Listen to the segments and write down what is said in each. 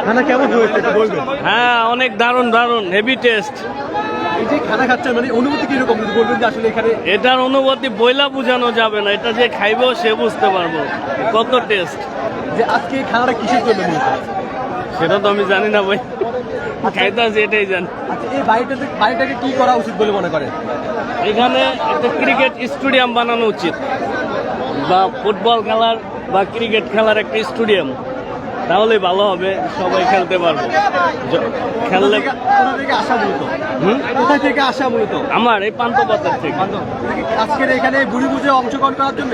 খানা কেমন হয়েছে একটু বলবেন? হ্যাঁ, অনেক দারুণ দারুণ, হেভি টেস্ট। এই যে খানা খাচ্ছেন মানে অনুভূতি কিরকম যদি বলবেন যে আসলে এখানে এটার অনুভূতি বইলা বোঝানো যাবে না, এটা যে খাইবো সে বুঝতে পারবো কত টেস্ট। যে আজকে এই খানাটা কিসের জন্য মূলত? সেটা তো আমি জানি না ভাই, খাইতে আছি এটাই জানি। আচ্ছা এই বাড়িটাকে কি করা উচিত বলে মনে করেন? এখানে একটা ক্রিকেট স্টেডিয়াম বানানো উচিত, বা ফুটবল খেলার বা ক্রিকেট খেলার একটা স্টেডিয়াম, তাহলেই ভালো হবে, সবাই খেলতে পারবো। খেললে কোথা থেকে আসা মূলত? কোথা থেকে আসা মূলত? আমার এই পান্থপথের থেকে। আজকের এখানে বুড়ি পুজো অংশগ্রহণ করার জন্য?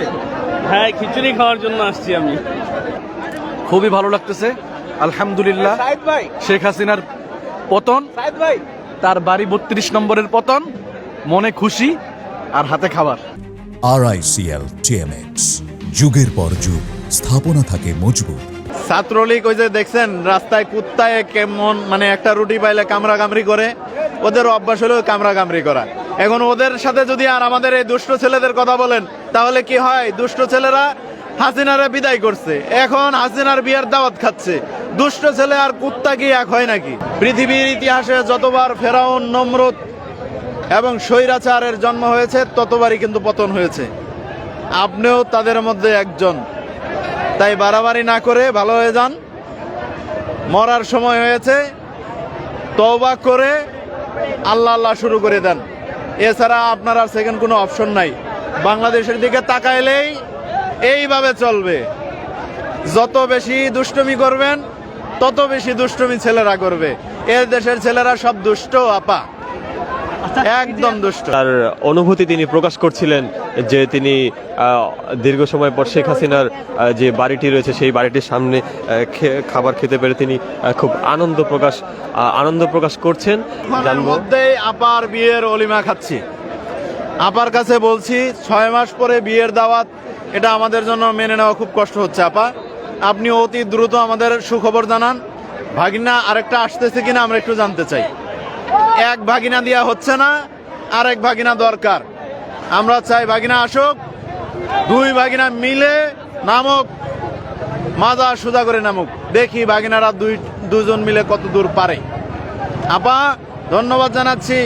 হ্যাঁ, খিচুড়ি খাওয়ার জন্য আসছি আমি। খুবই ভালো লাগতেছে আলহামদুলিল্লাহ। সাইদ ভাই, শেখ হাসিনার পতন, সাইদ ভাই, তার বাড়ি 32 নম্বরের পতন, মনে খুশি আর হাতে খাবার। RICL TMX, যুগের পর যুগ স্থাপনা থাকে মজবুত। ছাত্রলীগ ওই যে দেখছেন রাস্তায় কুত্তায় কেমন মানে একটা রুটি পাইলে কামড়াকামড়ি করে, ওদের অভ্যাস হলো কামড়াকামড়ি করা। এখন ওদের সাথে যদি আর আমাদের এই দুষ্ট ছেলেদের কথা বলেন তাহলে কি হয়? দুষ্ট ছেলেরা হাসিনারে বিদায় করছে, এখন হাসিনার বিয়ের দাওয়াত খাচ্ছে। দুষ্ট ছেলে আর কুত্তা কি এক হয় নাকি? পৃথিবীর ইতিহাসে যতবার ফেরাউন, নমরুদ এবং স্বৈরাচারের জন্ম হয়েছে ততবারই কিন্তু পতন হয়েছে। আপনিও তাদের মধ্যে একজন। তাই বাড়াবাড়ি না করে ভালো হয়ে যান। মরার সময় হয়েছে, তওবা করে আল্লাহ আল্লাহ শুরু করে দেন। এছাড়া আপনার আর সেকেন্ড কোনো অপশন নাই। বাংলাদেশের দিকে তাকাইলেই এইভাবে চলবে। যত বেশি দুষ্টুমি করবেন তত বেশি দুষ্টুমি ছেলেরা করবে। এর দেশের ছেলেরা সব দুষ্ট আপা, একদম দুষ্ট। তার অনুভূতি তিনি প্রকাশ করছিলেন যে তিনি দীর্ঘ সময় পর শেখ হাসিনার যে বাড়িটি রয়েছে সেই বাড়িটির সামনে খাবার খেতে পেরে তিনি খুব আনন্দ প্রকাশ করছেন। জানবো মধ্যেই আপার বিয়ের অলিমা খাচ্ছি। আপার কাছে বলছি 6 মাস পরে বিয়ের দাওয়াত, এটা আমাদের জন্য মেনে নেওয়া খুব কষ্ট হচ্ছে। আপা, আপনি অতি দ্রুত আমাদের সুখবর জানান। ভাগিনা আরেকটা আসতেছে কিনা আমরা একটু জানতে চাই। এক ভাগিনা দেওয়া হচ্ছে না, আরেক ভাগিনা দরকার। আমরা চাই ভাগিনা আসুক, 2 ভাগিনা মিলে নামক, মাজা সোজা করে নামুক। দেখি ভাগিনারা দুজন মিলে কত দূর পারে। আপা ধন্যবাদ জানাচ্ছি,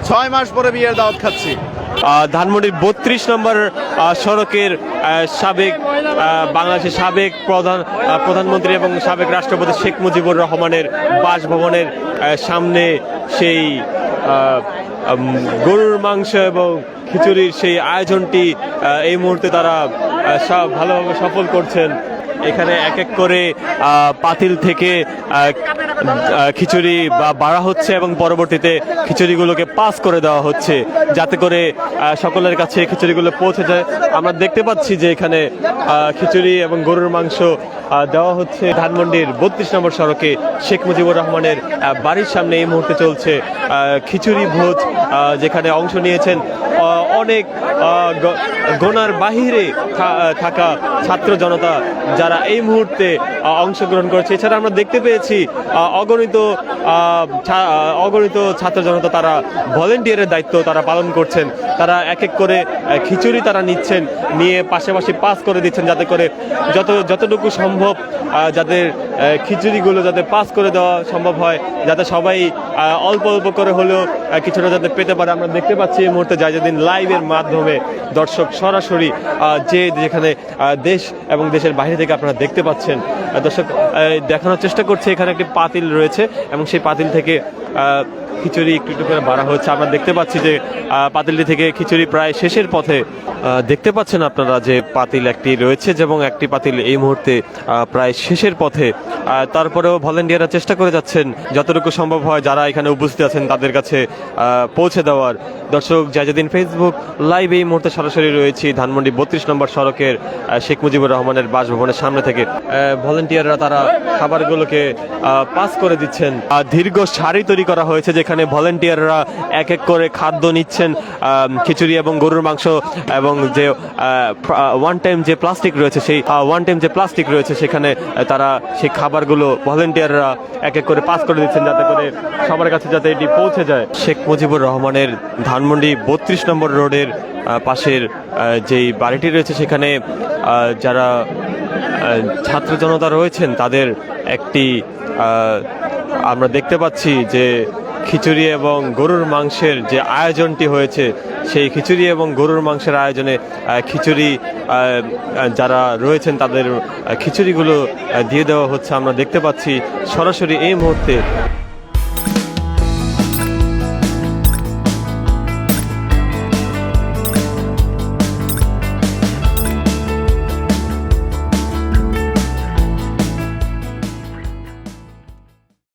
6 মাস পরে বিয়ের দাওয়াত খাচ্ছি। ধানমন্ডির 32 নম্বর সড়কের সাবেক বাংলাদেশের সাবেক প্রধানমন্ত্রী এবং সাবেক রাষ্ট্রপতি শেখ মুজিবুর রহমানের বাসভবনের সামনে সেই গরুর মাংস এবং খিচুড়ির সেই আয়োজনটি এই মুহূর্তে তারা ভালোভাবে সফল করছেন। এখানে এক এক করে পাতিল থেকে খিচুড়ি বাড়া হচ্ছে এবং পরবর্তীতে খিচুড়িগুলোকে পাস করে দেওয়া হচ্ছে যাতে করে সকলের কাছে খিচুড়িগুলো পৌঁছে যায়। আমরা দেখতে পাচ্ছি যে এখানে খিচুড়ি এবং গরুর মাংস দেওয়া হচ্ছে। ধানমন্ডির 32 নম্বর সড়কে শেখ মুজিবুর রহমানের বাড়ির সামনে এই মুহূর্তে চলছে খিচুড়ি ভোজ, যেখানে অংশ নিয়েছেন অনেক গোনার বাহিরে থাকা ছাত্র জনতা যারা এই মুহূর্তে অংশগ্রহণ করেছে। এছাড়া আমরা দেখতে পেয়েছি অগণিত ছাত্র জনতা তারা ভলেন্টিয়ারের দায়িত্ব তারা পালন করছেন। তারা এক এক করে খিচুড়ি তারা নিচ্ছেন, নিয়ে পাশাপাশি পাস করে দিচ্ছেন যাতে করে যতটুকু সম্ভব যাদের খিচুড়িগুলো যাতে পাস করে দেওয়া সম্ভব হয়, যাতে সবাই অল্প অল্প করে হলেও কিছুটা যাতে পেতে পারে। আমরা দেখতে পাচ্ছি এই মুহূর্তে জায়জাদিন লাইভের মাধ্যমে দর্শক সরাসরি যেখানে দেশ এবং দেশের বাইরে থেকে আপনারা দেখতে পাচ্ছেন, দর্শক দেখানোর চেষ্টা করছে এখানে একটি পাতিল রয়েছে এবং সেই পাতিল থেকে খিচুড়ি একটু একটু করে বাড়া হচ্ছে। আমরা দেখতে পাচ্ছি যে পাতিলটি থেকে খিচুড়ি প্রায় শেষের পথে। দেখতে পাচ্ছেন আপনারা যে পাতিল একটি রয়েছে এবং একটি পাতিল এই মুহূর্তে প্রায় শেষের পথে। তারপরেও ভলেন্টিয়াররা চেষ্টা করে যাচ্ছেন যতটুকু সম্ভব হয় যারা এখানে উপস্থিত আছেন তাদের কাছে পৌঁছে দেওয়ার। দর্শক জায়জাদিন ফেসবুক লাইভ এই মুহূর্তে সরাসরি রয়েছি ধানমন্ডি 32 নম্বর সড়কের শেখ মুজিবুর রহমানের বাসভবনের সামনে থেকে। ভলেন্টিয়াররা তারা খাবারগুলোকে পাস করে দিচ্ছেন। দীর্ঘ সারি তৈরি করা হয়েছে যেখানে ভলেন্টিয়াররা এক এক করে খাদ্য নিচ্ছেন, খিচুড়ি এবং গরুর মাংস এবং যে ওয়ান টাইম যে প্লাস্টিক রয়েছে সেখানে তারা সেই খাবারগুলো ভলেন্টিয়াররা এক এক করে পাস করে দিচ্ছেন যাতে করে সবার কাছে যাতে এটি পৌঁছে যায়। শেখ মুজিবুর রহমানের ধানমন্ডি 32 নম্বর রোডের পাশের যেই বাড়িটি রয়েছে সেখানে যারা ছাত্র জনতা রয়েছেন তাদের একটি আমরা দেখতে পাচ্ছি যে খিচুড়ি এবং গরুর মাংসের যে আয়োজনটি হয়েছে, সেই খিচুড়ি এবং গরুর মাংসের আয়োজনে খিচুড়ি যারা রয়েছেন তাদের খিচুড়িগুলো দিয়ে দেওয়া হচ্ছে। আমরা দেখতে পাচ্ছি সরাসরি এই মুহূর্তে